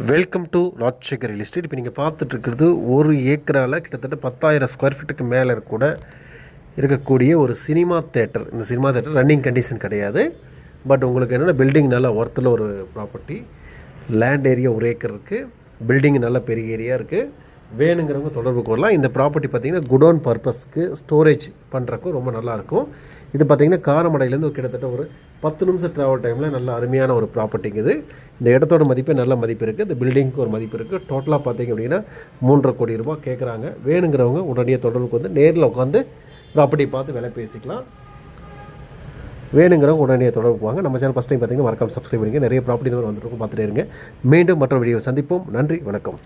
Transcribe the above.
Welcome to Rajasekar real estate. இப்போ நீங்கள் பார்த்துட்ருக்கிறது ஒரு ஏக்கரால் கிட்டத்தட்ட 10,000 ஸ்கொயர் ஃபீட்டுக்கு மேலே கூட இருக்கக்கூடிய ஒரு சினிமா தேட்டர். இந்த சினிமா தேட்டர் ரன்னிங் கண்டிஷன் கிடையாது. பட் உங்களுக்கு என்னென்னா பில்டிங் நல்லா ஒர்த்தில் ஒரு ப்ராப்பர்ட்டி, லேண்ட் ஏரியா ஒரு ஏக்கர் இருக்குது, பில்டிங் நல்ல பெரிய ஏரியா இருக்குது. வேணுங்கிறவங்க தொடர்பு கொள்ளலாம். இந்த ப்ராப்பர்ட்டி பார்த்திங்கன்னா குடோன் பர்பஸ்க்கு ஸ்டோரேஜ் பண்ணுறக்கும் ரொம்ப நல்லாயிருக்கும். இது பார்த்திங்கன்னா காரமடையிலேருந்து கிட்டத்தட்ட ஒரு 10 நிமிஷம் ட்ராவல் டைமில் நல்ல அருமையான ஒரு ப்ராப்பர்ட்டிங்க. இந்த இடத்தோட மதிப்பே நல்ல மதிப்பு இருக்குது. இந்த பில்டிங்க்கு ஒரு மதிப்பு இருக்குது. டோட்டலாக பார்த்திங்க அப்படின்னா 3.5 கோடி ரூபாய் கேட்குறாங்க. வேணுங்கிறவங்க உடனடியாக தொடர்புக்கு வந்து நேரில் உட்காந்து ப்ராப்பர்ட்டி பார்த்து விலை பேசிக்கலாம். வேணுங்கிறவங்க உடனடியாக தொடர்பு வாங்க. நம்ம சேனல் ஃபஸ்ட் டைம் பார்த்திங்கன்னா மறக்காம சப்ஸ்கிரைப் பண்ணிங்க. நிறைய ப்ராப்பர்ட்டி வந்துருக்கும், பார்த்துட்டே இருங்க. மீண்டும் மற்ற வீடியோ சந்திப்போம். நன்றி, வணக்கம்.